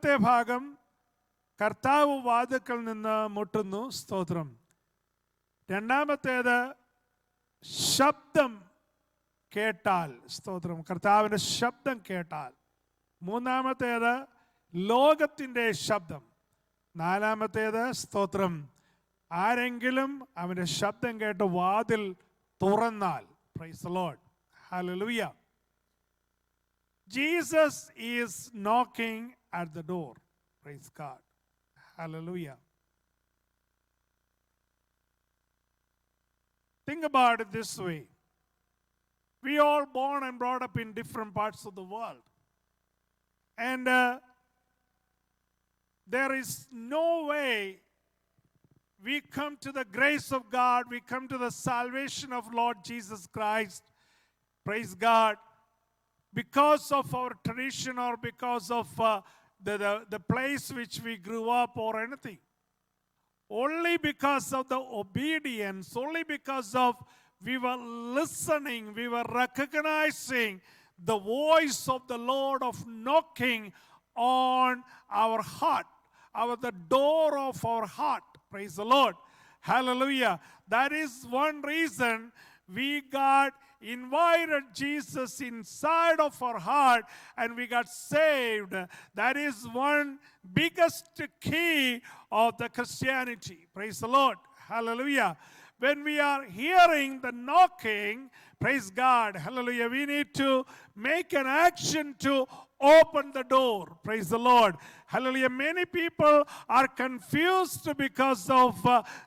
ഭാഗം കർത്താവ് വാതിൽക്കൽ നിന്ന് മുട്ടുന്നു, സ്തോത്രം. രണ്ടാമത്തേത് ശബ്ദം കേട്ടാൽ, സ്തോത്രം, കർത്താവിൻ്റെ ശബ്ദം കേട്ടാൽ. മൂന്നാമത്തേത് ലോകത്തിൻ്റെ ശബ്ദം. നാലാമത്തേത്, സ്തോത്രം, ആരെങ്കിലും അവൻ്റെ ശബ്ദം കേട്ട് വാതിൽ തുറന്നാൽ. Price the Lord, hallelujah. Jesus is knocking at the door. Praise God. Hallelujah. Think about it this way. We all born and brought up in different parts of the world. And there is no way we come to the grace of God, we come to the salvation of Lord Jesus Christ. Praise God. Because of our tradition or because of the place which we grew up or anything. Only because of the obedience, only because of we were listening, we were recognizing the voice of the Lord of knocking on our heart, the door of our heart. Praise the Lord. Hallelujah. That is one reason we got invited Jesus inside of our heart and we got saved. That is one biggest key of the Christianity. Praise the Lord. Hallelujah. When we are hearing the knocking, praise God, hallelujah, we need to make an action to open the door. Praise the Lord. Hallelujah. Many people are confused because of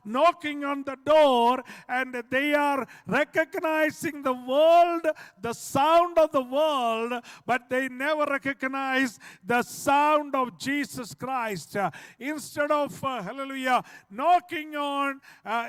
knocking on the door, and they are recognizing the world, the sound of the world, but they never recognize the sound of Jesus Christ. Instead of, hallelujah, knocking on,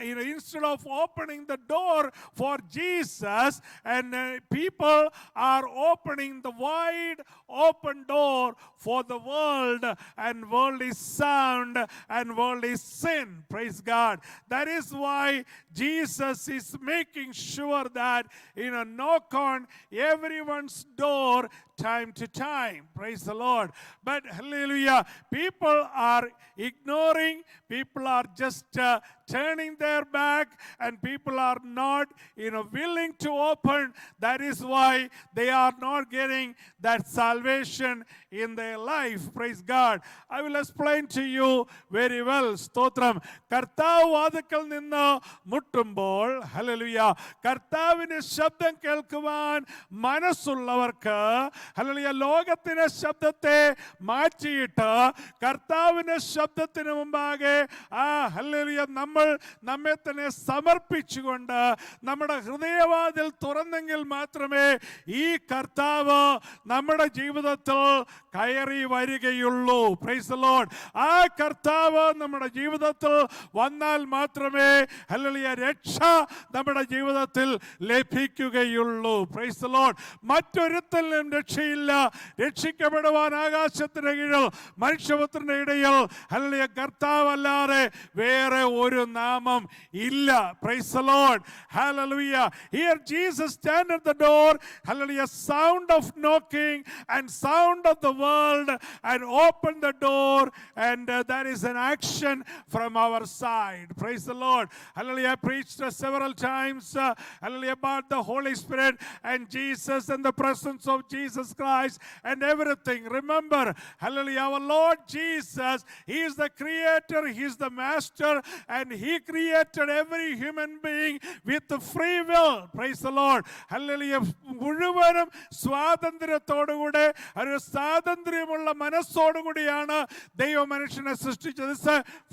instead of opening the door for Jesus, and people are opening the wide open door for the world and worldly sound and worldly sin. Praise God. That is why Jesus is making sure that, knock on everyone's door time to time. Praise the Lord. But hallelujah, people are ignoring, people are just turning their back, and people are not willing to open. That is why they are not getting that salvation in their life. Praise God. I will explain to you very well. സ്തോത്രം. കർത്താവ് വാതിൽക്കൽ നിന്ന് മുട്ടുമ്പോൾ, hallelujah, കർത്താവിന്റെ ശബ്ദം കേൾക്കുവാൻ മനസ്സുള്ളവർക്ക്, hallelujah, ലോകത്തിന്റെ ശബ്ദത്തെ മാറ്റിയിട്ട് കർത്താവിന്റെ ശബ്ദത്തിന് മുമ്പാകെ ഹല്ലേലൂയ നമ്മെ തന്നെ സമർപ്പിച്ചുകൊണ്ട് നമ്മുടെ ഹൃദയവാതിൽ തുറന്നെങ്കിൽ മാത്രമേ ഈ കർത്താവ് നമ്മുടെ ജീവിതത്തിൽ കയറി വരികയുള്ളൂ. Price the Lord. ആ കർത്താവ് നമ്മുടെ ജീവിതത്തിൽ വന്നാൽ മാത്രമേ, ഹല്ലേലൂയ, രക്ഷ നമ്മുടെ ജീവിതത്തിൽ ലഭിക്കുകയുള്ളൂ. Price the Lord. മറ്റൊരുത്തലും രക്ഷയില്ല. രക്ഷിക്കപ്പെടുവാൻ ആകാശത്തിന്റെ കീഴിൽ മനുഷ്യപുത്രന്റെ ഇടയിൽ, ഹല്ലേലൂയ, കർത്താവല്ലാതെ വേറെ ഒരു നാമം ഇല്ല. Price the Lord. Hallelujah. Here Jesus stand at the door. Hallelujah. Sound of knocking and sound of the world, and open the door, and that is an action from our side. Praise the Lord. Hallelujah. I preached several times hallelujah, about the Holy Spirit and Jesus and the presence of Jesus Christ and everything. Remember, hallelujah, our Lord Jesus, He is the creator, He is the master, and He created every human being with the free will. Praise the Lord. Hallelujah. മുഴുവനും സ്വാതന്ത്ര്യത്തോടുകൂടെ, ഒരു സ്വാതന്ത്ര്യമുള്ള മനസ്സോടുകൂടിയാണ് ദൈവം മനുഷ്യനെ സൃഷ്ടിച്ചത്.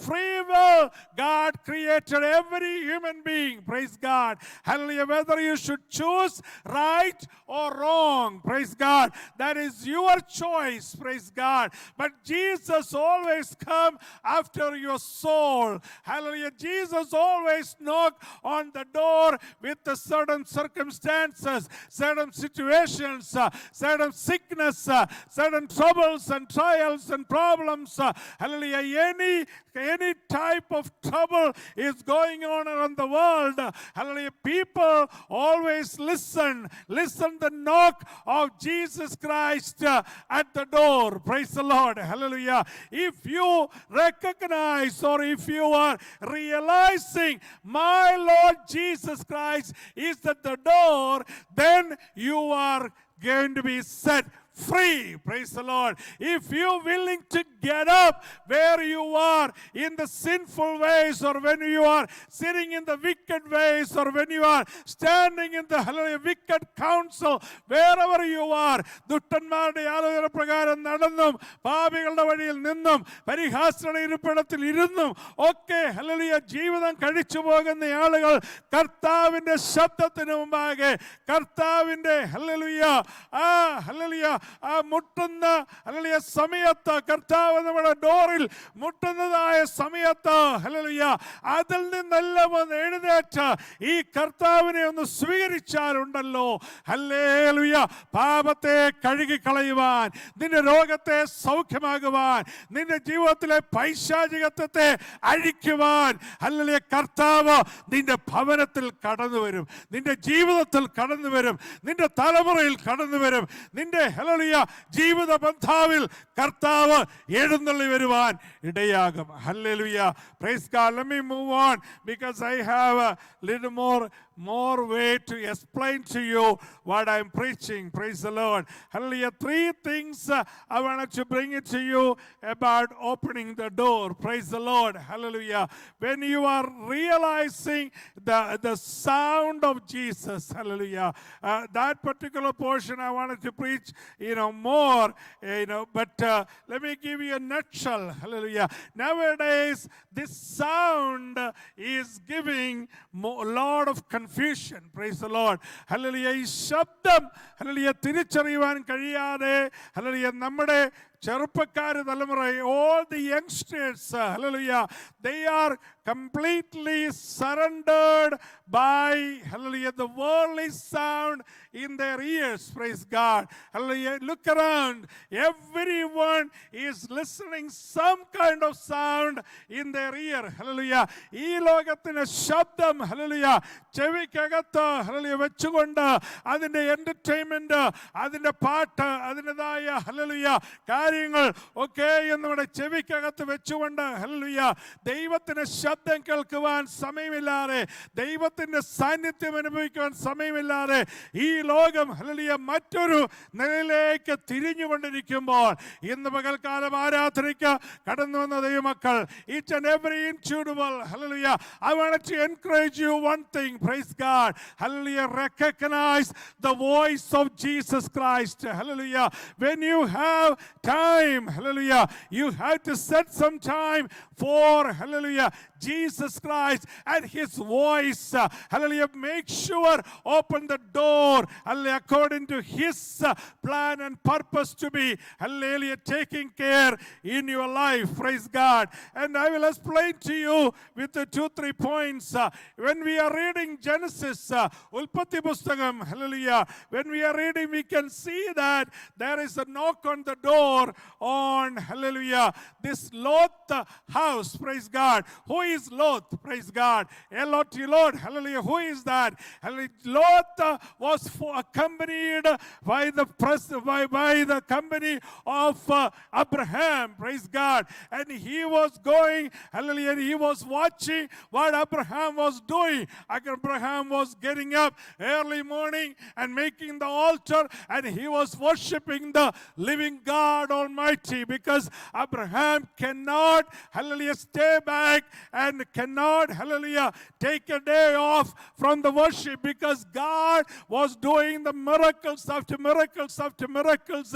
Free will. God created every human being. Praise God. Hallelujah. Whether you should choose right or wrong, praise God, that is your choice. Praise God. But Jesus always come after your soul. Hallelujah. Jesus always knock on the door with the certain circumstances, certain situations, certain sickness, certain troubles and trials and problems. Hallelujah. Any type of trouble is going on around the world. Hallelujah. People always listen the knock of Jesus Jesus Christ at the door. Praise the Lord. Hallelujah. If you recognize or if you are realizing my Lord Jesus Christ is at the door, then you are going to be set free. Praise the Lord. If you're willing to get up where you are in the sinful ways, or when you are sitting in the wicked ways, or when you are standing in the wicked counsel, wherever you are, ദുഷ്ടന്മാരുടെ ആലോചന പ്രകാരം നടന്നും പാപികളുടെ വഴിയിൽ നിന്നും പരിഹാസങ്ങളുടെ ഇരിപ്പിടത്തിൽ ഇരുന്നും ഒക്കെ hallelujah ജീവിതം കഴിച്ചു പോകുന്ന ആളുകൾ കർത്താവിന്റെ ശബ്ദത്തിന് മുമ്പാകെ കർത്താവിന്റെ ഹല്ലേലൂയ ആ മുട്ടുന്ന ഹല്ലേലൂയ സമയത്ത് കർത്താവ് നമ്മുടെ ഡോറിൽ മുട്ടുന്നതായ സമയത്ത് ഹല്ലേലൂയ അതിൽ നിന്നെല്ലാം ഒന്ന് എഴുന്നേറ്റ് ഈ കർത്താവിനെ ഒന്ന് സ്വീകരിച്ചാലുണ്ടല്ലോ ഹല്ലേലൂയ പാപത്തെ കഴുകിക്കളയുവാൻ, നിന്റെ രോഗത്തെ സൗഖ്യമാകുവാൻ, നിന്റെ ജീവിതത്തിലെ പൈശാചികത്വത്തെ അഴിക്കുവാൻ ഹല്ലേലൂയ കർത്താവ് നിന്റെ ഭവനത്തിൽ കടന്നു വരും, നിന്റെ ജീവിതത്തിൽ കടന്നു വരും, നിന്റെ തലമുറയിൽ കടന്നു വരും, നിന്റെ ഹല്ലേലൂയ ജീവിത ബന്ധാവിൽ കർത്താവ് എഴുന്നള്ളി വരുവാൻ ഇടയാകും. Hallelujah. Praise God. Let me move on because I have a little more way to explain to you what I'm preaching. Praise the Lord. Hallelujah. 3 things I wanted to bring it to you about opening the door. Praise the Lord. Hallelujah. When you are realizing the sound of Jesus, hallelujah, that particular portion I wanted to preach, more, but let me give you a nutshell. Hallelujah. Nowadays, this sound is giving a lot of confusion. Praise the Lord. Hallelujah. ഈ ശബ്ദം hallelujah തിരിച്ചറിയുവാൻ കഴിയാതെ hallelujah നമ്മുടെ ചെറുപ്പക്കാര് തലമുറ, all the youngsters, hallelujah, they are completely surrendered by, hallelujah, the worldly sound in their ears. Praise God. Hallelujah. Look around. Everyone is listening some kind of sound in their ear. Hallelujah. ഈ ലോകത്തിന് ശബ്ദം hallelujah ചെവിക്കകത്ത് hallelujah വെച്ചുകൊണ്ട് അതിന്റെ entertainment, അതിന്റെ പാട്ട്, അതിൻ്റെതായ hallelujah കാര്യങ്ങൾ ഒക്കെ നമ്മുടെ ചെവിക്കകത്ത് വെച്ചുകൊണ്ട് ഹല്ലേലൂയ ദൈവത്തിന്റെ ശബ്ദം കേൾക്കുവാൻ സമയമില്ലാതെ, ദൈവത്തിന്റെ സാന്നിധ്യം അനുഭവിക്കുവാൻ സമയമില്ലാതെ ഈ ലോകം ഹല്ലേലൂയ മറ്റൊരു നിലയിലേക്ക് തിരിഞ്ഞുകൊണ്ടിരിക്കുമ്പോൾ ഇന്ന് പകൽക്കാലം ആരാധനയ്ക്ക് കടന്നു വന്ന ദൈവമക്കൾ, each and every individual, hallelujah, I wanted to encourage you one thing. Praise God. Hallelujah. Recognize the voice of Jesus Christ. Hallelujah. When you have time, hallelujah, you have to set some time for, hallelujah, Jesus Christ and his voice. Hallelujah. Make sure open the door, hallelujah, according to his plan and purpose to be, hallelujah, taking care in your life. Praise God. And I will explain to you with the 2-3 points. When we are reading Genesis, Ulpatti Pustakam, hallelujah, when we are reading, we can see that there is a knock on the door on, hallelujah, this Lot house. Praise God. Who is Lot? Praise God. L-O-T, Lord. Hallelujah. Who is that? Hallelujah. Lot was accompanied by the company of Abraham. Praise God. And he was going, hallelujah, he was watching what Abraham was doing. Abraham was getting up early morning and making the altar, and he was worshiping the living God Almighty, because Abraham cannot, hallelujah, stay back and cannot, hallelujah, take a day off from the worship, because God was doing the miracles after miracles after miracles.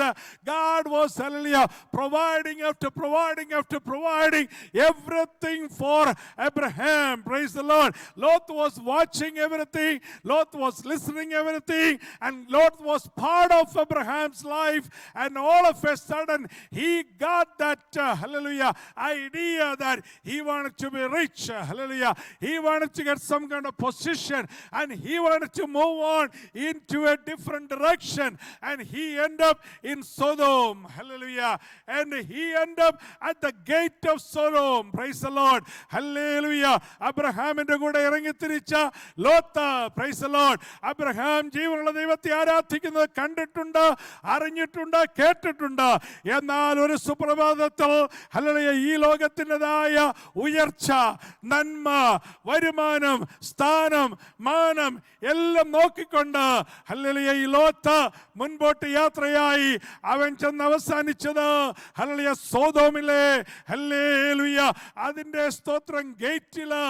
God was, hallelujah, providing after providing after providing everything for Abraham. Praise the Lord. Lot was watching everything. Lot was listening everything. And Lot was part of Abraham's life. And all of a sudden, and he got that, hallelujah, idea that he wanted to be rich, hallelujah. He wanted to get some kind of position, and he wanted to move on into a different direction, and he ended up in Sodom, hallelujah. And he ended up at the gate of Sodom, praise the Lord, hallelujah. അബ്രഹാമിന്റെ കൂടെ ഇറങ്ങിത്തിരിച്ച Lot, praise the Lord. Abraham ജീവനുള്ള ദൈവത്തെ ആരാധിക്കുന്നത് കണ്ടിട്ടുണ്ട്, അറിഞ്ഞിട്ടുണ്ട്, കേട്ടിട്ടുണ്ട്. എന്നാൽ ഒരു സുപ്രഭാതത്തിൽ ഹല്ലേലൂയ ഈ ലോകത്തിൻ്റെതായ ഉയർച്ച, നന്മ, വരുമാനം, സ്ഥാനം, മാനം എല്ലാം നോക്കിക്കൊണ്ട് ഹല്ലേലൂയ ഈ ലോത്ത് മുൻപോട്ട് യാത്രയായി. അവൻ ചെന്ന് അവസാനിച്ചത് ഹല്ലേലൂയ സോദോമിലെ ഹല്ലേലൂയ അതിൻ്റെ സ്തോത്രം ഗേറ്റില്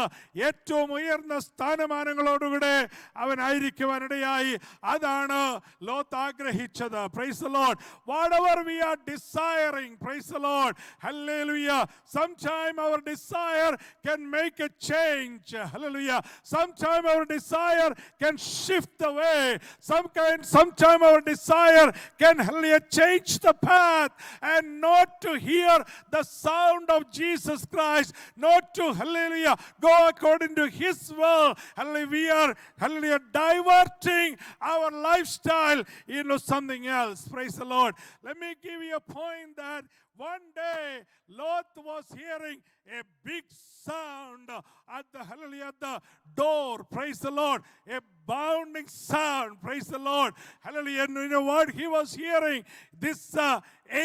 ഏറ്റവും ഉയർന്ന സ്ഥാനമാനങ്ങളോടുകൂടെ അവനായിരിക്കുവാനിടയായി. അതാണ് ലോത്ത് ആഗ്രഹിച്ചത്. Price the Lord. Whatever we are desiring, praise the Lord, hallelujah. Sometime our desire can make a change, hallelujah. Sometime our desire can shift the way. Sometime our desire can, hallelujah, change the path, and not to hear the sound of Jesus Christ, not to, hallelujah, go according to his will. Hallelujah, we are, hallelujah, diverting our lifestyle into something else. Praise the Lord. Let me give you a point that one day Lot was hearing a big sound at the, hallelujah, at the door. Praise the Lord. A bounding sound. Praise the Lord. Hallelujah. And you know what he was hearing? This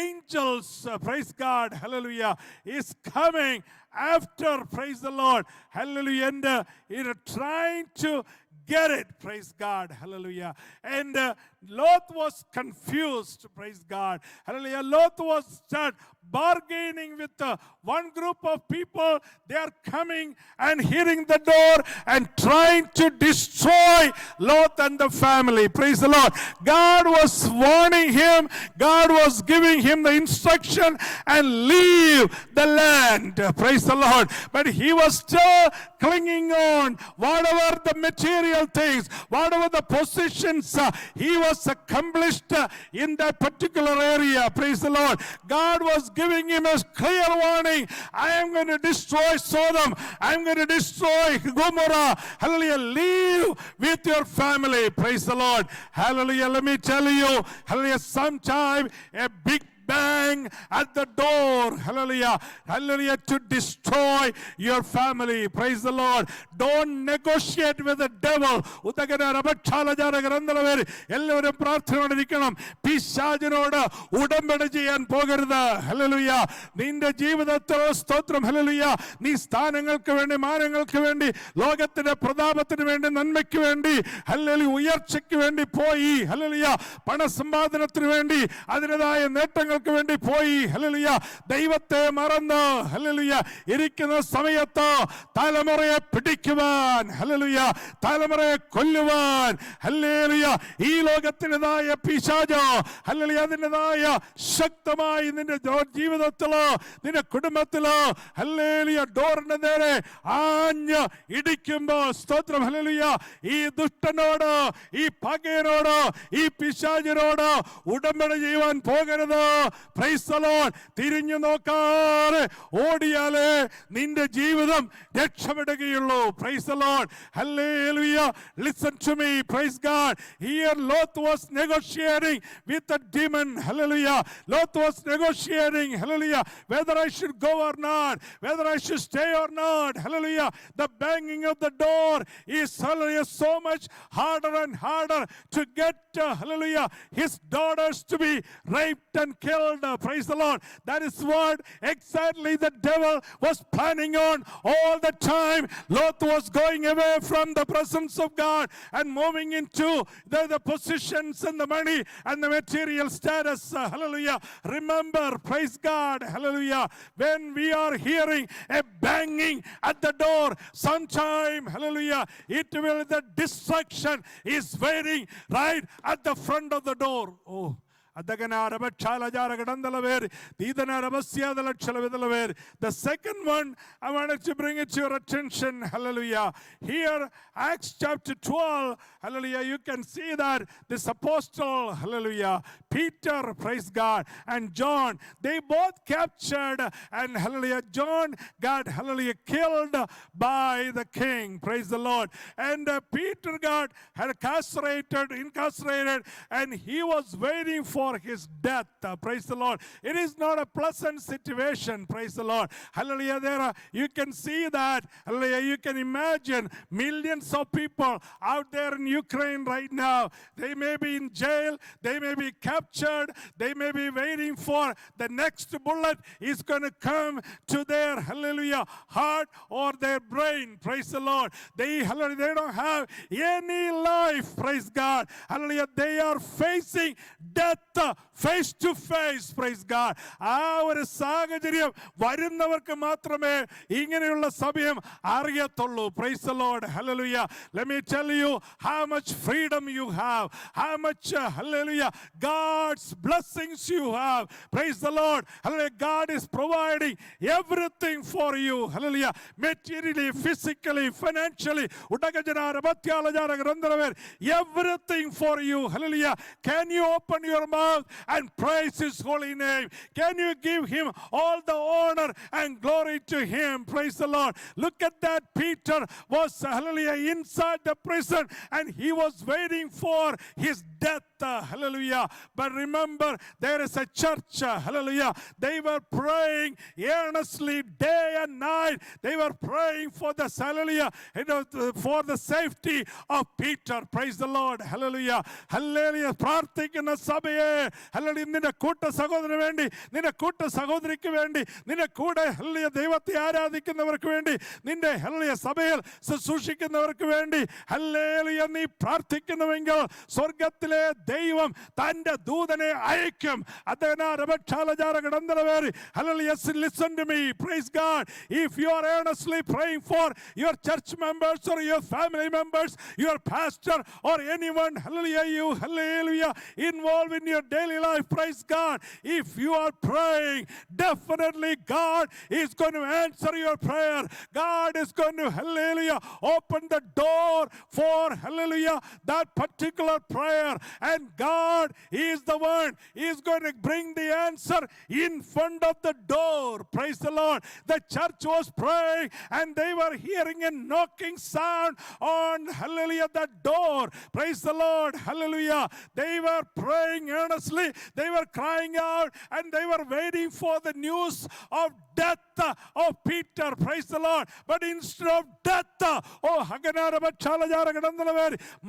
angels, praise God, hallelujah, is coming after, praise the Lord, hallelujah, and trying to get it, praise God, hallelujah. And Lot was confused, praise God, hallelujah. Lot was start bargaining with one group of people. They are coming and hitting the door and trying to destroy Lot and the family, praise the Lord. God was warning him, God was giving him the instruction and leave the land, praise the Lord. But he was still clinging on, whatever the material things, whatever the positions he was accomplished in that particular area, praise the Lord. God was giving him a clear warning. I am going to destroy Sodom. I am going to destroy Gomorrah. Hallelujah. Leave with your family, praise the Lord. Hallelujah. Let me tell you, hallelujah, sometime a big bang at the door, hallelujah, hallelujah, to destroy your family, praise the Lord. Don't negotiate with the devil. ഉദകന അപക്ഷാലജാര ഗ്രന്ഥവർ എല്ലാവരും പ്രാർത്ഥനയോടിരിക്കണം. പിശാചിനോട് ഉടമ്പടി ചെയ്യാൻ പോകരുത്. Hallelujah. നിന്റെ ജീവിതത്തിൽ സ്തോത്രം, hallelujah, നീ സ്ഥാനങ്ങൾക്ക് വേണ്ടി, മാനങ്ങൾക്ക് വേണ്ടി, ലോകത്തിന്റെ പ്രതാപത്തിന് വേണ്ടി, നന്മയ്ക്ക് വേണ്ടി, ഹല്ലേലൂയ, ഉയർച്ചയ്ക്ക് വേണ്ടി പോയി, ഹല്ലേലൂയ, പണസമ്പാദനത്തിന് വേണ്ടി, അതിൻ്റെതായ നേട്ടങ്ങൾ വേണ്ടി പോയി, ഹല്ലേലൂയ, ദൈവത്തെ മറന്ന്, ഹല്ലേലൂയ, ഇരിക്കുന്ന സമയത്ത് തലമുറയെ പിടിക്കുവാൻ, ഹല്ലേലൂയ, തലമുറയെ കൊല്ലുവാൻ, ഹല്ലേലൂയ, ഈ ലോകത്തിൻ്റെതായ പിശാച്, ഹല്ലേലൂയ, അതിൻ്റെതായ ശക്തമായി നിന്റെ ജീവിതത്തിലോ നിന്റെ കുടുംബത്തിലോ, ഹല്ലേലൂയ, ഡോറിന്റെ നേരെ ആഞ്ഞ് ഇടിക്കുമ്പോൾ സ്തോത്രം, ഹല്ലേലൂയ, ഈ ദുഷ്ടനോട്, ഈ പകയനോട്, ഈ പിശാചിനോട് ഉടമ്പടി ചെയ്യുവാൻ പോകരുത്. Praise the Lord. തിരിഞ്ഞു നോക്കാതെ ഓടിയാലേ നിന്റെ ജീവിതം രക്ഷപ്പെടുകയുള്ളൂ. Praise the Lord. Hallelujah. Listen to me. Praise God. Here Lot was negotiating with the demon. Hallelujah. Lot was negotiating, hallelujah, whether I should go or not, whether I should stay or not. Hallelujah. The banging of the door is, hallelujah, so much harder and harder to get, hallelujah, his daughters to be raped and killed. Praise the Lord. That is what exactly the devil was planning on all the time. Lot was going away from the presence of God and moving into the positions and the money and the material status. Hallelujah. Remember, praise God, hallelujah, when we are hearing a banging at the door, sometime, hallelujah, it will, the destruction is waiting right at the front of the door. Oh, The second one, I wanted to bring it to your attention. Hallelujah. Here, Acts chapter 12, hallelujah, you can see that this apostle, hallelujah, Peter, praise God, and John, they both captured, and hallelujah, John got, hallelujah, killed by the king, praise the Lord. And Peter got incarcerated, and he was waiting for his death, praise the Lord. It is not a pleasant situation, praise the Lord. Hallelujah, you can see that, hallelujah, you can imagine millions of people out there in Ukraine right now. They may be in jail, they may be captured, they may be waiting for the next bullet is going to come to their, hallelujah, heart or their brain, praise the Lord. Hallelujah, they don't have any life, praise God. Hallelujah, they are facing death face to face, praise God. ആ ഒരു സാഹചര്യം വരുന്നവർക്ക് മാത്രമേ ഇങ്ങനെയുള്ള സമയം അറിയത്തുള്ളൂ, praise the Lord. Hallelujah. Let me tell you how much freedom you have, how much, hallelujah, God's blessings you have, praise the Lord. Hallelujah, God is providing everything for you, hallelujah, materially, physically, financially, everything for you, hallelujah. Can you open your mouth and praise His holy name? Can you give Him all the honor and glory to Him? Praise the Lord. Look at that. Peter was, hallelujah, inside the prison, and he was waiting for his death, hallelujah. But remember, there is a church, hallelujah. They were praying earnestly day and night. They were praying for the, hallelujah, for the safety of Peter. Praise the Lord. Hallelujah. Hallelujah. പ്രാർത്ഥിക്കുന്ന സഭയെ, hallelujah, നിന്റെ കൂട്ട സഹോദരന് വേണ്ടി, നിന്റെ കൂട്ട സഹോദരിക്ക് വേണ്ടി, നിന്റെ കൂടെ, ഹല്ലേലൂയ, ദൈവത്തെ ആരാധിക്കുന്നവർക്ക് വേണ്ടി, നിന്റെ, ഹല്ലേലൂയ, സഭയിൽ ശുശ്രൂഷിക്കുന്നവർക്ക് വേണ്ടി, ഹല്ലേലൂയ, നീ പ്രാർത്ഥിക്കുന്നുവെങ്കിൽ സ്വർഗ്ഗത്തിലെ ദൈവം തന്റെ ദൂതനെ അയക്കും. Hallelujah, listen to me. Praise God. If you are earnestly praying for your church members or your family members, your pastor or anyone, hallelujah, involved in your daily life, praise God. If you are praying, definitely God is going to answer your prayer. God is going to, hallelujah, open the door for, hallelujah, that particular prayer. And God is the one, He is going to bring the answer in front of the door. Praise the Lord. The church was praying, and they were hearing a knocking sound on, hallelujah, that door. Praise the Lord. Hallelujah. They were praying earnestly. They were crying out, and they were waiting for the news of death of Peter. Praise the Lord. But instead of death,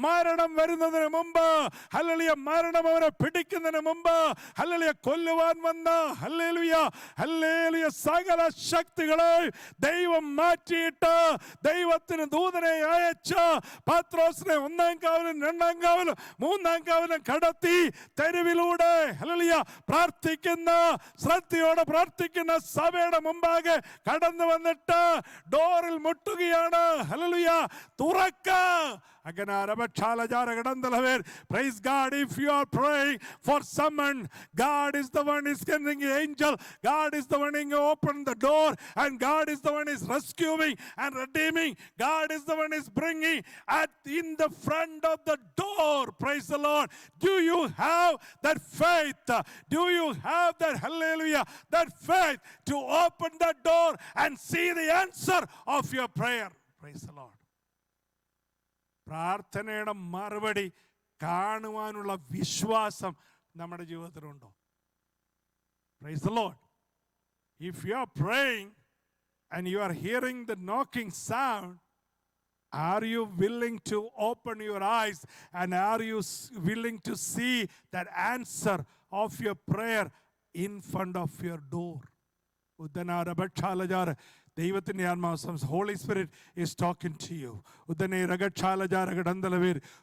മരണം വരുന്നതിന് മുമ്പ്, hallelujah, മരണം അവനെ പിടിക്കുന്നതിന് മുമ്പ്, hallelujah, കൊല്ലുവാൻ വന്ന, hallelujah, hallelujah, സകല ശക്തികളെ ദൈവം മാറ്റിയിട്ട് ദൈവത്തിന് ദൂതനെ അയച്ച് പത്രോസിനെ ഒന്നാം കാവലും രണ്ടാം കാവലും മൂന്നാം കാവലും കടത്തി തെരുവിലൂടെ, ഹല്ലേലൂയ, പ്രാർത്ഥിക്കുന്ന, ശ്രദ്ധയോടെ പ്രാർത്ഥിക്കുന്ന സഭയുടെ മുമ്പാകെ കടന്നു വന്നിട്ട് ഡോറിൽ മുട്ടുകയാണ്. ഹല്ലേലൂയ, തുറക്ക. Praise God. If you are praying for someone, God is the one is sending the angel. God is the one who opened the door, and God is the one is rescuing and redeeming. God is the one is bringing in the front of the door. Praise the Lord. Do you have that faith? Do you have that, hallelujah, that faith to open the door and see the answer of your prayer? Praise the Lord. പ്രാർത്ഥനയുടെ മറുപടി കാണുവാനുള്ള വിശ്വാസം നമ്മുടെ ജീവിതത്തിലുണ്ടോ? Praise the Lord. If you are praying and you are hearing the knocking sound, are you willing to open your eyes, and are you willing to see that answer of your prayer in front of your door? ദൈവത്തിൻ്റെ ആത്മാവ്, Holy Spirit is talking to you.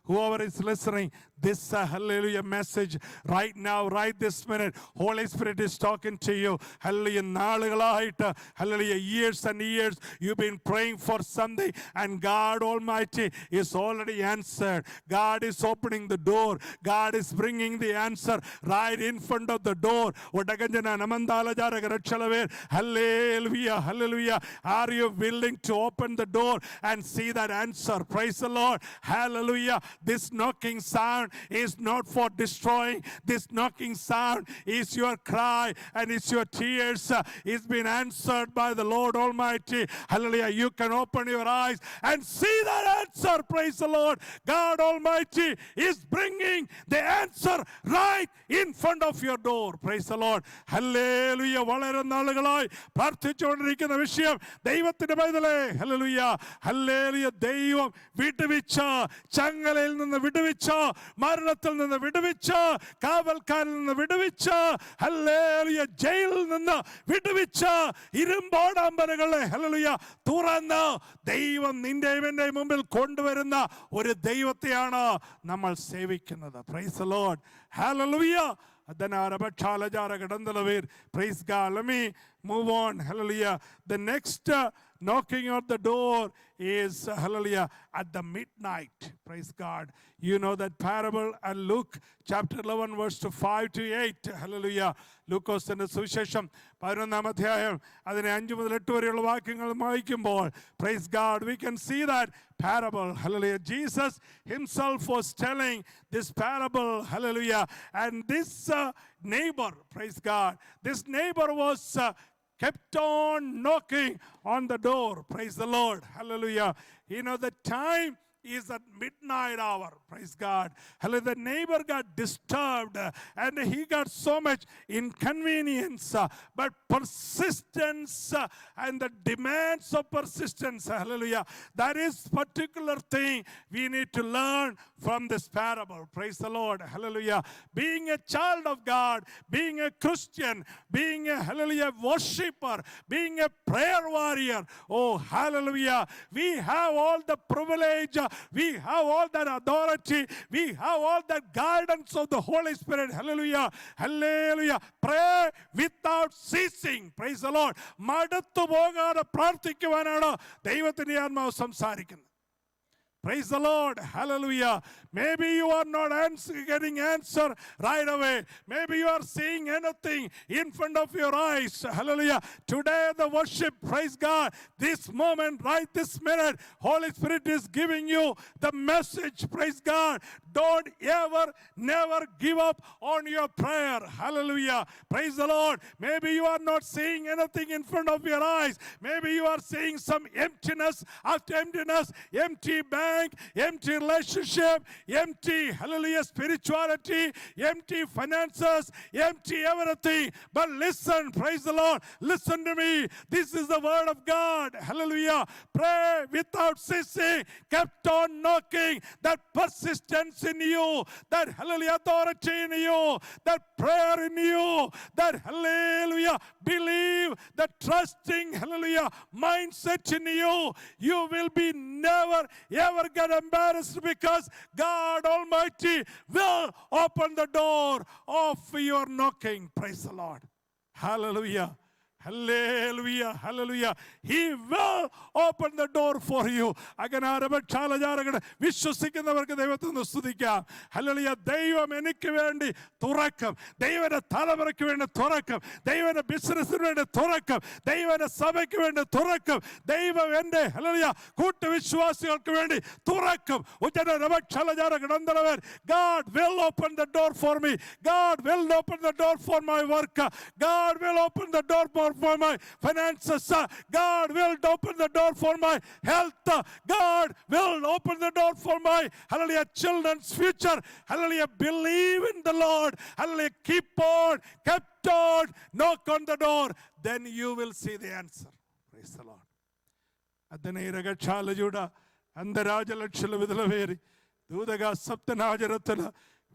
Whoever is listening this hallelujah message right now, right this minute, Holy Spirit is talking to you. Hallelujah, hallelujah, years and years you've been praying for something, and God Almighty is already answered. God is opening the door. God is bringing the answer right in front of the door. Hallelujah, hallelujah. Are you willing to open the door and see that answer? Praise the Lord. Hallelujah. This knocking sound is not for destroying. This knocking sound is your cry and it's your tears. It's been answered by the Lord Almighty. Hallelujah. You can open your eyes and see that answer. Praise the Lord. God Almighty is bringing the answer right in front of your door. Praise the Lord. Hallelujah. വളരെ നാളുകളായി പ്രാർത്ഥിച്ചുകൊണ്ടിരിക്കുന്ന വിഷയം ദൈവത്തിന്റെ പൈതലേ, hallelujah, hallelujah, ദൈവം വിടുവിച്ച, ചങ്ങലയിൽ നിന്ന് വിടുവിച്ച, മരണത്തിൽ നിന്ന് വിടുവിച്ച, കാവൽക്കാരിൽ നിന്ന് വിടുവിച്ച, ഹല്ലേലൂയ, ജയിലിൽ നിന്ന് വിടുവിച്ച ഇരുമ്പോടാമ്പലുകളെ ഹല്ലേലൂയ തുറന്ന് ദൈവം നിന്റെയും എന്റെ മുമ്പിൽ കൊണ്ടുവരുന്ന ഒരു ദൈവത്തെയാണ് നമ്മൾ സേവിക്കുന്നത്. Praise the Lord. Hallelujah. Praise God. Let me move on. Hallelujah. The next knocking on the door is, hallelujah, at the midnight. Praise God. You know that parable and Luke chapter 11 verse 5 to 8. Hallelujah. ലൂക്കോസിന്റെ സുവിശേഷം 11-ാം അധ്യായം അതിനെ 5 മുതൽ 8 വരെയുള്ള വാക്യങ്ങൾ വായിക്കുമ്പോൾ, praise God, we can see that parable. Hallelujah. Jesus himself was telling this parable. Hallelujah. And this neighbor, praise God, this neighbor was kept on knocking on the door. Praise the Lord. Hallelujah. You know, the time is at midnight hour. Praise God. Hallelujah. The neighbor got disturbed and he got so much inconvenience, but persistence and the demands of persistence, hallelujah, that is particular thing we need to learn from this parable. Praise the Lord. Hallelujah. Being a child of God, being a Christian, being a, hallelujah, worshipper, being a prayer warrior, oh hallelujah, we have all the privilege, we have all that authority, we have all that guidance of the Holy Spirit. Hallelujah. Hallelujah. Pray without ceasing. Praise the Lord. മടുത്തു പോകാതെ പ്രാർത്ഥിക്കുവാനാണ് ദൈവത്തിന്റെ ആത്മാവ് സംസാരിക്കുന്നത്. Praise the Lord. Hallelujah. Maybe you are not getting answer right away. Maybe you are seeing anything in front of your eyes. Hallelujah. Today the worship, praise God, this moment, right this minute, Holy Spirit is giving you the message. Praise God. Don't ever, never give up on your prayer. Hallelujah. Praise the Lord. Maybe you are not seeing anything in front of your eyes. Maybe you are seeing some emptiness after emptiness, empty bank, empty relationship, empty, hallelujah, spirituality, empty finances, empty everything. But listen, praise the Lord, listen to me. This is the word of God. Hallelujah. Pray without ceasing, kept on knocking. That persistence in you, that hallelujah authority in you, that prayer in you, that hallelujah believe, that trusting, hallelujah mindset in you, you will be never ever get embarrassed, because God Almighty will open the door of your knocking. Praise the Lord. Hallelujah. Hallelujah. Hallelujah. He will open the door for you. വിശ്വസിക്കുന്നവർക്ക് ദൈവത്തെ സ്തുതിക്കാം. Hallelujah. ദൈവം എനിക്ക് വേണ്ടി തുറക്കും, ദൈവന്റെ തലമുറയ്ക്ക് വേണ്ടി തുറക്കും, ദൈവന്റെ ബിസിനസ്സിന് വേണ്ടി തുറക്കും, ദൈവന്റെ സഭയ്ക്ക് വേണ്ടി തുറക്കും, ദൈവം എന്റെ ഹല്ലേലൂയ കൂട്ടുവിശ്വാസികൾക്ക് വേണ്ടി തുറക്കും. God will open the door for me. God will open the door for my work. God will open the door for my finances. God will open the door for my health. God will open the door for my, hallelujah, children's future. Hallelujah. Believe in the Lord. Hallelujah. Keep on, kept on, knock on the door. Then you will see the answer. Praise the Lord. ಅದನ್ನೇರಗಚ್ಚಾಲಜೂಡ ಅಂದರಾಜಲಕ್ಷಲ ವಿದಲವೇರಿ ದೂದಗ ಸಪ್ತನಾಜರತನ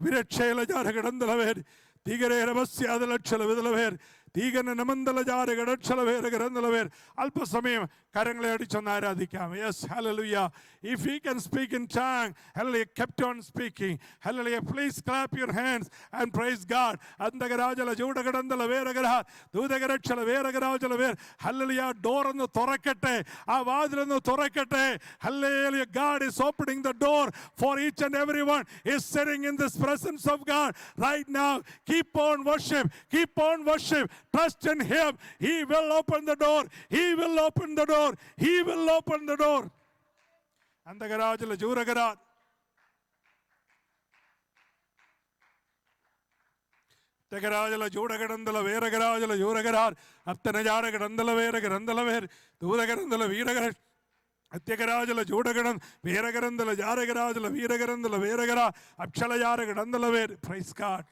ವಿರಕ್ಷೇಲ ಜಾರಗಡಂದಲವೇರಿ ದಿಗರೇ ರಮಸ್ಯಾದ ಲಕ್ಷಲ ವಿದಲವೇರಿ തീകന നമന്തലജാര ഗടക്ഷലവേര ഗരന്തലവേർ. അല്പസമയം കരങ്ങളെ അടിച്ചൊന്ന് ആരാധിക്കാം. Yes, hallelujah. If he can speak in tongue, hallelujah, kept on speaking. Hallelujah. Please clap your hands and praise God. Andagarajala Judagandala Veragara, Dudagarachala Veragarajala Ver. Hallelujah. Door on the Torakate, Avadra on the Torakate. Hallelujah. God is opening the door for each and everyone. Is sitting in this presence of God right now. Keep on worship. Keep on worship. Trust in Him. He will open the door. He will open the door. He will open the door. And the garage, the Juragarat. The garage, the Juragarandala, Vera garage, the Juragarat, up the Najara Garandala, Vera Garandala, Ver, the Uragarandala, Viragar, at the garage, the Juragaran, Vera Garandala, Jara garage, the Viragarandala, Vera Gara, Upchala Jara Garandala, Ver. Praise God.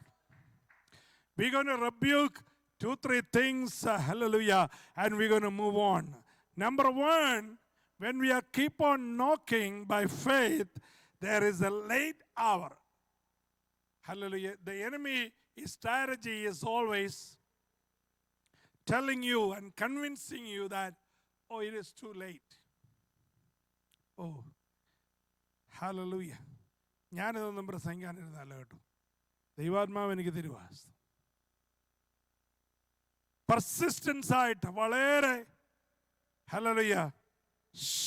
We're going to rebuke 2-3 things, hallelujah, and we're going to move on. Number one, when we are keep on knocking by faith, there is a late hour. Hallelujah. The enemy, his strategy is always telling you and convincing you that, oh, it is too late. Oh, hallelujah. ഞാനിതൊന്നും പ്രസംഗിക്കാനിരുന്നല്ല കേട്ടോ. ദൈവാത്മാവ് എനിക്ക് തിരുവാസ്. Persistence ആയിട്ട് വളരെ hallelujah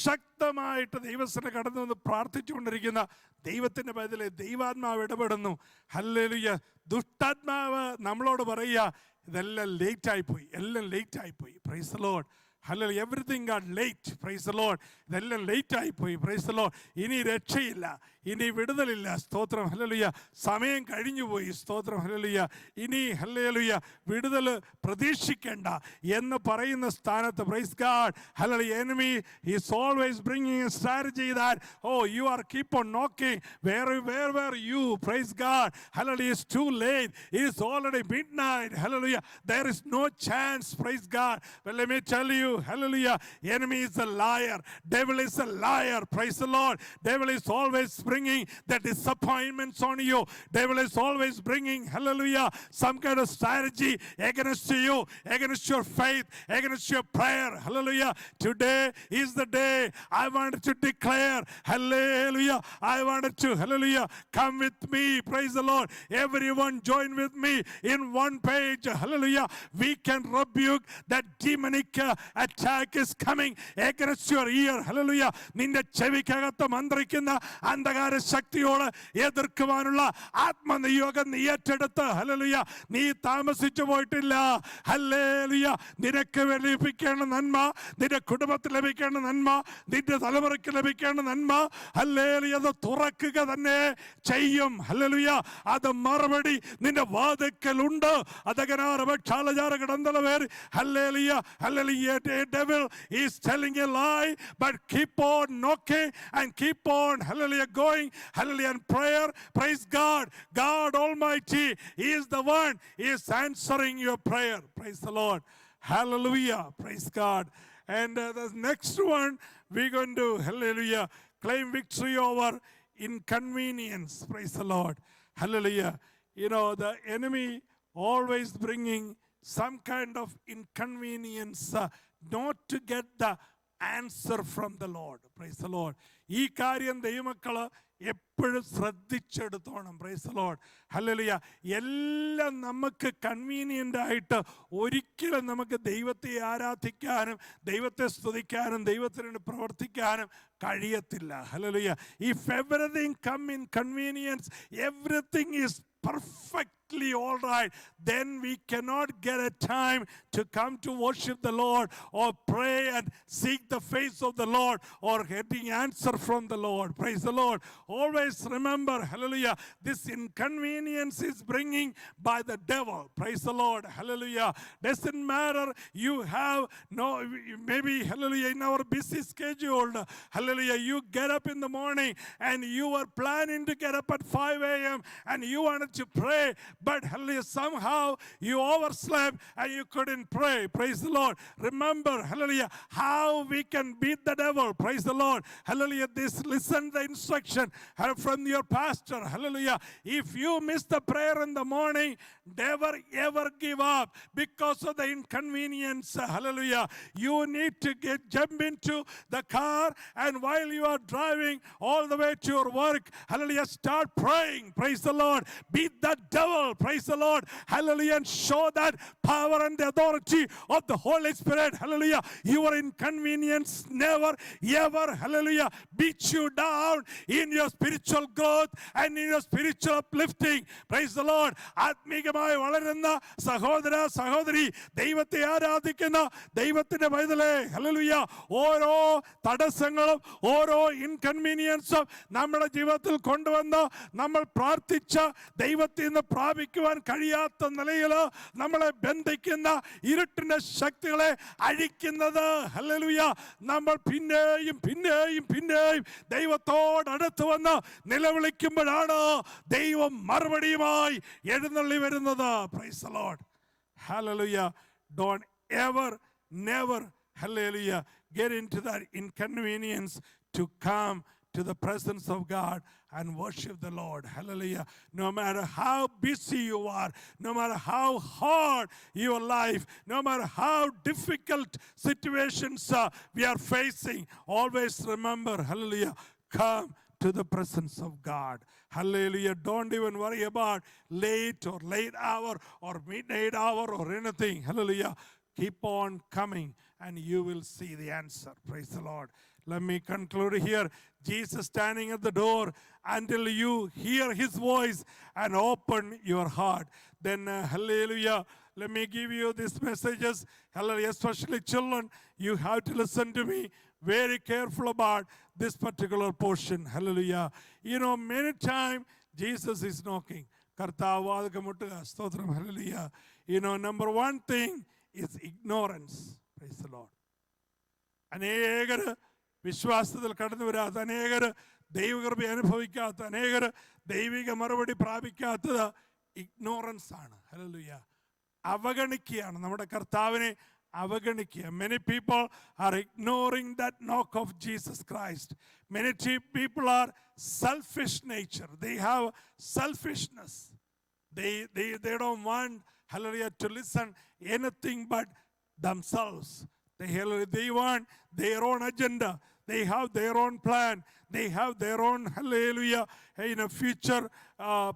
ശക്തമായിട്ട് ദൈവസ്ഥനെ കടന്നു വന്ന് പ്രാർത്ഥിച്ചുകൊണ്ടിരിക്കുന്ന ദൈവത്തിൻ്റെ ബദലിൽ ദൈവാത്മാവ് ഇടപെടുന്നു. ഹല്ലേലൂയ. ദുഷ്ടാത്മാവ് നമ്മളോട് പറയുക ഇതെല്ലാം ലേറ്റായിപ്പോയി, എല്ലാം ലേറ്റായിപ്പോയി. Praise the Lord. Hallelujah. Everything got late. Praise the Lord. ഇതെല്ലാം ലേറ്റ് ആയിപ്പോയി. Praise the Lord. ഇനി രക്ഷയില്ല, ഇനി വിടുതലില്ല. സ്തോത്രം. ഹല്ലേലൂയ. സമയം കഴിഞ്ഞുപോയി. സ്തോത്രം. ഹല്ലേലൂയ. ഇനി ഹല്ലേലൂയ വിടുതൽ പ്രതീക്ഷിക്കേണ്ട എന്ന് പറയുന്ന സ്ഥാനത്ത് praise God. Hallelujah. Enemy is always bringing a strategy that, oh, you are keep on knocking. Where were you? Praise God. Hallelujah. It's too late. It is already midnight. Hallelujah. There is no chance. Praise God. Well, let me tell you, hallelujah, enemy is a liar, devil is a liar. Praise the Lord. Devil is always bringing the disappointments on you. Devil is always bringing, hallelujah, some kind of strategy against you, against your faith, against your prayer. Hallelujah. Today is the day I wanted to declare, hallelujah, I wanted to, hallelujah, come with me. Praise the Lord. Everyone join with me in one page. Hallelujah. We can rebuke that demonic attack is coming against your ear. Hallelujah. നിന്റെ ചെവിക്കകത്ത് മന്ത്രിക്കുന്ന അന്ധകാര ശക്തിയോട് എതിർക്കുവാനുള്ള ആത്മനിയോഗം നീ ഏറ്റെടുത്ത് hallelujah നീ താമസിച്ചു പോയിട്ടില്ല. Hallelujah. നിനക്ക് ലഭിക്കേണ്ട നന്മ, നിന്റെ കുടുംബത്തിൽ ലഭിക്കേണ്ട നന്മ, നിന്റെ തലമുറയ്ക്ക് ലഭിക്കേണ്ട നന്മ ഹല്ലേലൂയ അത് തുറക്കുക തന്നെ ചെയ്യും. ഹല്ലേലൂയ. അത് മറുപടി നിന്റെ വാതിക്കലുണ്ട്. Hallelujah. Hallelujah. The devil is telling a lie, but keep on knocking and keep on, hallelujah, going, hallelujah, in prayer. Praise God. God Almighty is the one is answering your prayer. Praise the Lord. Hallelujah. Praise God. And the next one, we're going to, hallelujah, claim victory over inconvenience. Praise the Lord. Hallelujah. You know, the enemy always bringing some kind of inconvenience not to get the answer from the Lord. Praise the Lord. ഈ കാര്യം ദൈവമക്കള് എപ്പോഴും ശ്രദ്ധിച്ചെടുത്തോണം. Praise the Lord. Hallelujah. എല്ലാം നമുക്ക് convenient ആയിട്ട് ഒരിക്കലും നമുക്ക് ദൈവത്തെ ആരാധിക്കാനും ദൈവത്തെ സ്തുതിക്കാനും ദൈവത്തിന് പ്രവർത്തിക്കാനും കഴിയത്തില്ല. Hallelujah. If everything come in convenience, everything is perfectly all right, then we cannot get a time to come to worship the Lord or pray and seek the face of the Lord or getting answer from the Lord. Praise the Lord. Always remember, hallelujah, this inconvenience is bringing by the devil. Praise the Lord. Hallelujah. Doesn't matter you have no, maybe, hallelujah, in our busy schedule, hallelujah, you get up in the morning and you were planning to get up at 5 a.m. and you wanted to pray, but hallelujah, somehow you overslept and you couldn't pray. Praise the Lord. Remember, hallelujah, how we can beat the devil. Praise the Lord. Hallelujah. Listen the instruction from your pastor. Hallelujah. If you miss the prayer in the morning, never ever give up because of the inconvenience. Hallelujah. You need to jump into the car, and while you are driving all the way to your work, hallelujah, start praying. Praise the Lord. Beat the devil. Praise the Lord. Hallelujah. And show that power and the authority of the Holy Spirit. Hallelujah. Your inconvenience never ever, hallelujah, beat you down in your spiritual growth and in your spiritual uplifting. Praise the Lord. ആത്മീകമായി വളരുന്ന സഹോദര സഹോദരി, ദൈവത്തെ ആരാധിക്കുന്ന ദൈവത്തിന്റെ പൈതലേ, hallelujah, ഓരോ തടസ്സങ്ങളും ഓരോ ഇൻകൺവീനിയൻസും നമ്മുടെ ജീവിതത്തിൽ കൊണ്ടുവന്ന് നമ്മൾ പ്രാർത്ഥിച്ച ദൈവത്തിൽ നിന്ന് പ്രാപിക്കുവാൻ കഴിയാത്ത നിലയിൽ നമ്മളെ ബന്ധിക്കുന്ന ഇരുട്ടിന്റെ ശക്തികളെ അഴിക്കുന്നത്, ഹല്ലേലൂയ, നമ്മൾ പിന്നെയും പിന്നെയും പിന്നെയും ദൈവത്തോട് അടുത്ത് വന്ന് നിലവിളിക്കുമ്പോഴാണ് ദൈവം മറുപടിയുമായി എഴുന്നള്ളി വരുന്നത്. Praise the Lord. Hallelujah. Don't ever, never, hallelujah, get into that inconvenience to come to the presence of God and worship the Lord. Hallelujah. No matter how busy you are, no matter how hard your life, no matter how difficult situations we are facing, always remember, hallelujah, come to the presence of God. Hallelujah. Don't even worry about late hour or midnight hour or anything. Hallelujah. Keep on coming and you will see the answer. Praise the Lord. Let me conclude here. Jesus standing at the door until you hear his voice and open your heart. Then, hallelujah, let me give you these messages. Hallelujah, especially children, you have to listen to me very careful about this particular portion. Hallelujah. You know, many times Jesus is knocking. Hallelujah. You know, number one thing is ignorance. Praise the Lord. അനേകർ വിശ്വാസത്തിൽ കടന്നു വരാത്ത, അനേകർ ദൈവകൃപ അനുഭവിക്കാത്ത, അനേകർ ദൈവിക മറുപടി പ്രാപിക്കാത്തത് ignorance ആണ്. ഹല്ലേലൂയ. അവഗണിക്കുകയാണ്, നമ്മുടെ കർത്താവിനെ അവഗണിക്കുക. Many people are ignoring that knock of Jesus Christ. Many people are selfish nature. They have selfishness. They don't want, hallelujah, to listen anything but themselves. They want their own agenda. They have their own plan. They have their own, hallelujah, future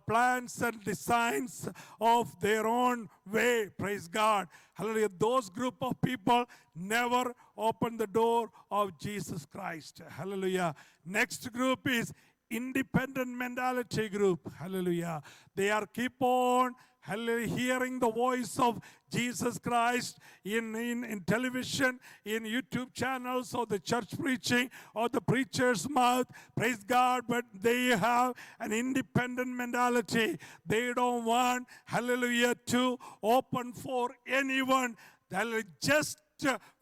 plans and designs of their own way. Praise God. Hallelujah. Those group of people never open the door of Jesus Christ. Hallelujah. Next group is independent mentality group. Hallelujah. They are keep on hearing the voice of Jesus Christ in television, in YouTube channels, or the church preaching, or the preacher's mouth. Praise God. But they have an independent mentality. They don't want, hallelujah, to open for anyone. Just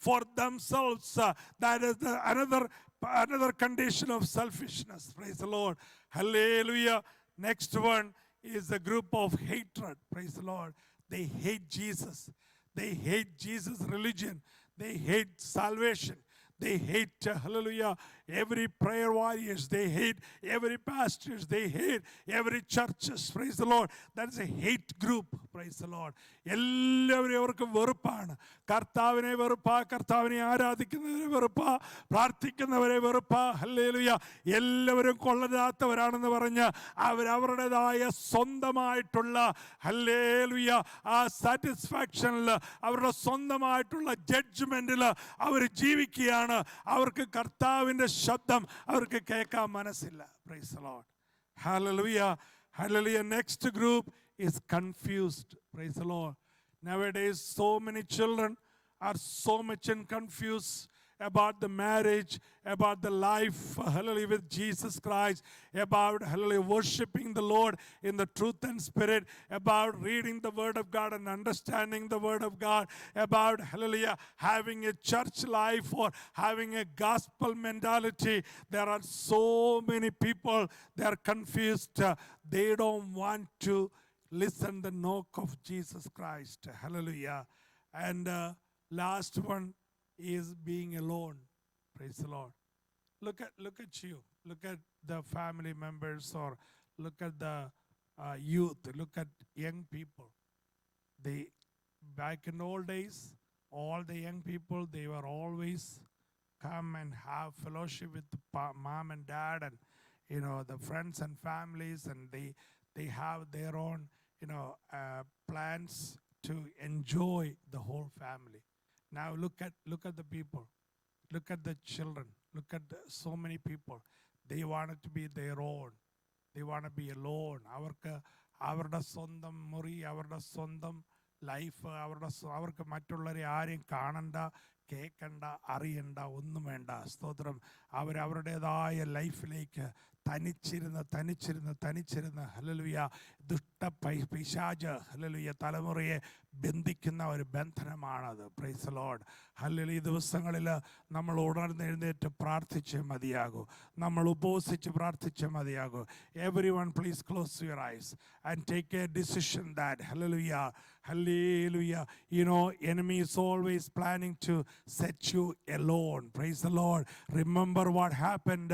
for themselves. That is another condition of selfishness. Praise the Lord. Hallelujah. Next one is a group of hatred. Praise the Lord. They hate Jesus. They hate Jesus' religion. They hate salvation. They hate, hallelujah, every prayer warriors. They hate every pastors. They hate every churches. Praise the Lord. That is a hate group. Praise the Lord. എല്ലാവരും അവർക്കും വെറുപ്പാണ്. കർത്താവിനെ വെറുപ്പ, കർത്താവിനെ ആരാധിക്കുന്നവരെ വെറുപ്പ, പ്രാർത്ഥിക്കുന്നവരെ വെറുപ്പ. Hallelujah. എല്ലാവരും കൊള്ളരാത്തവരാണെന്ന് പറഞ്ഞ് അവരവരുടേതായ സ്വന്തമായിട്ടുള്ള, hallelujah, ആ സാറ്റിസ്ഫാക്ഷനിൽ, അവരുടെ സ്വന്തമായിട്ടുള്ള ജഡ്ജ്മെന്റിൽ അവർ ജീവിക്കുകയാണ്. അവർക്ക് കർത്താവിന്റെ ശബ്ദം അവർക്ക് കേൾക്കാൻ മനസ്സില്ല. Praise the Lord. Hallelujah. Hallelujah. Next group is confused. Praise the Lord. Nowadays, so many children are so much confused about the marriage, about the life, hallelujah, with Jesus Christ, about, hallelujah, worshiping the Lord in the truth and spirit, about reading the Word of God and understanding the Word of God, about, hallelujah, having a church life or having a gospel mentality. There are so many people, they are confused. They don't want to listen the knock of Jesus Christ. Hallelujah. And last one is being alone. Praise the Lord. Look at you. Look at the family members, or look at the youth. Look at young people. They, back in old days, all the young people, they were always come and have fellowship with the mom and dad, and the friends and families, and they have their own plans to enjoy the whole family. Now look at the people, look at the children, look at so many people. They want it to be their own. They want to be alone. അവരുടെ സ്വന്തം മുറി, അവരുടെ സ്വന്തം life, അവർക്ക് മറ്റുള്ളവരെ ആരെയും കാണണ്ട, കേൾക്കണ്ട, അറിയണ്ട, ഒന്നും വേണ്ട. സ്തോത്രം. അവരവരുടേതായ ലൈഫിലേക്ക് തനിച്ചിരുന്ന് ഹല്ലേലൂയ, പിശാച് ഹല്ലേലൂയ തലമുറയെ ബന്ധിക്കുന്ന ഒരു ബന്ധനമാണത്. Praise the Lord. ഹല്ലേലൂയ. ഈ ദിവസങ്ങളിൽ നമ്മൾ ഉണർന്നെഴുന്നേറ്റ് പ്രാർത്ഥിച്ചേ മതിയാകൂ. നമ്മൾ ഉപവസിച്ച് പ്രാർത്ഥിച്ചേ മതിയാകൂ. Everyone please close your eyes and take a decision that hallelujah, hallelujah, enemy is always planning to set you alone. Praise the Lord. Remember what happened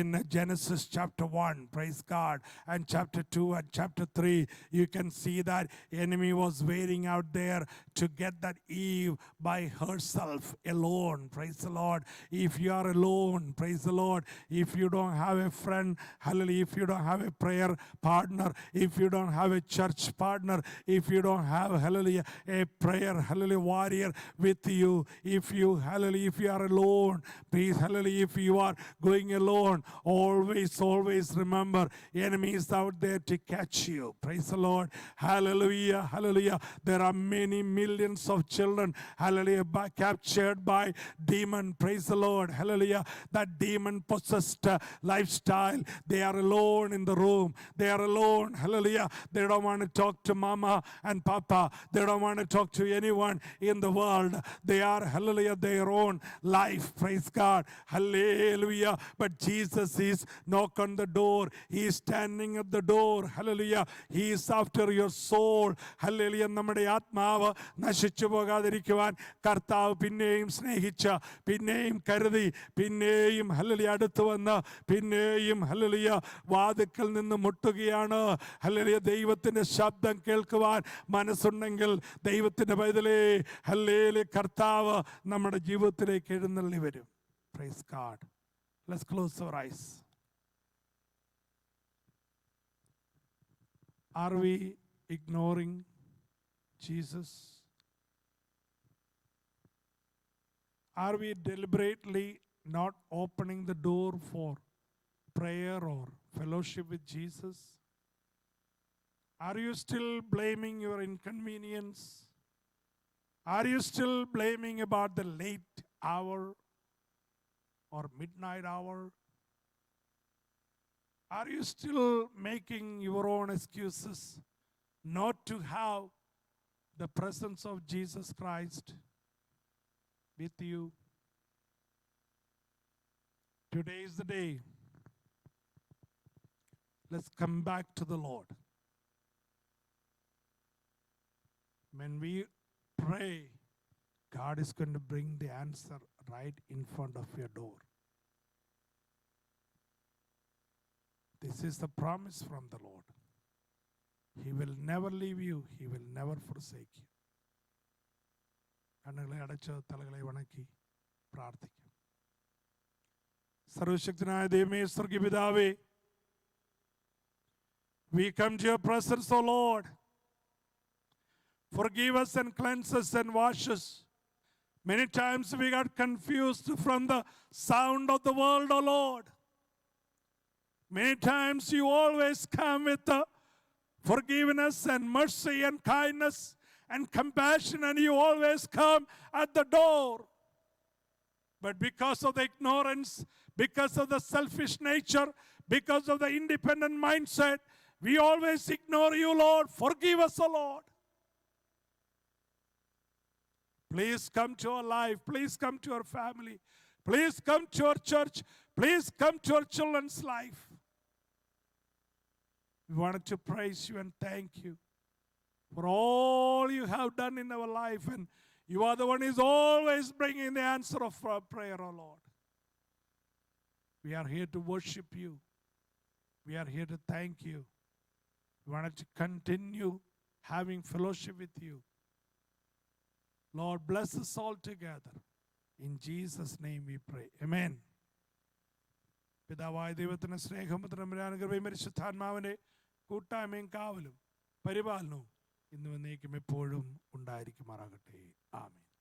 in Genesis chapter 1, praise God, and chapter 2 and chapter 3. You can see that enemy was waiting out there to get that Eve by herself alone. Praise the Lord. If you are alone, praise the Lord, if you don't have a friend, hallelujah, if you don't have a prayer partner, if you don't have a church partner, if you don't have, hallelujah, a prayer, hallelujah, warrior with you, if you, hallelujah, if you are alone, please, hallelujah, if you are going alone, always remember, enemy is out there to catch you. Praise the Lord. Hallelujah, hallelujah. There are many millions of children, hallelujah, captured by demon. Praise the Lord. Hallelujah. That demon possessed lifestyle. They are alone in the room. They are alone. Hallelujah. They don't want to talk to mama and papa. They don't want to talk to anyone in the world. They are, hallelujah, their own life. Praise God. Hallelujah. But Jesus is knock on the door. He is standing at the door. Hallelujah. He is after your soul. Hallelujah. നമ്മുടെ ആത്മാവ് നശിച്ചു പോകാതിരിക്കുവാൻ കർത്താവ് പിന്നെയും സ്നേഹിച്ച, പിന്നെയും കരുതി, പിന്നെയും hallelujah അടുത്തു വന്ന്, പിന്നെയും ഹല്ലേലൂയ വാതിക്കൽ നിന്ന് മുട്ടുകയാണ്. ഹല്ലേലൂയ. ദൈവത്തിന്റെ ശബ്ദം കേൾക്കുവാൻ മനസ്സുണ്ടെങ്കിൽ ദൈവത്തിന്റെ പൈതലേ, ഹല്ലേലൂയ, കർത്താവ് നമ്മുടെ ജീവിതത്തിലേക്ക് എഴുന്നള്ളി വരും. Praise God. Let's close our eyes. Are we ignoring Jesus? Are we deliberately not opening the door for prayer or fellowship with Jesus? Are you still blaming your inconvenience? Are you still blaming about the late hour or midnight hour? Are you still making your own excuses not to have the presence of Jesus Christ with you? Today is the day. Let's come back to the Lord. When we pray, God is going to bring the answer right in front of your door. This is the promise from the Lord. He will never leave you. He will never forsake you. കണ്ണുകളെ അടച്ച് തലകളെ വണക്കി പ്രാർത്ഥിക്കാം. സർവശക്തനായ ദൈവമേ, സ്വർഗീയ പിതാവേ, we come to your presence, O Lord. Forgive us and cleanse us and wash us. Many times we got confused from the sound of the world, O Lord. Many times you always come with the forgiveness and mercy and kindness and compassion, and you always come at the door. But because of the ignorance, because of the selfish nature, because of the independent mindset, we always ignore you, Lord. Forgive us, O Lord. Please come to our life. Please come to our family. Please come to our church. Please come to our children's life. We wanted to praise you and thank you for all you have done in our life. And you are the one who is always bringing the answer of our prayer, oh Lord. We are here to worship you. We are here to thank you. We want to continue having fellowship with you. Lord, bless us all together. In Jesus' name we pray. Amen. പിതാവായ ദൈവത്തിന് സ്നേഹവും തമ്പുരാനുകൃപയും പരിശുദ്ധാത്മാവിന്റെ കൂട്ടായ്മയും കാവലും പരിപാലനവും ഇന്നും എന്നേക്കും എപ്പോഴും ഉണ്ടായിരിക്കുമാറാകട്ടെ. ആമേൻ.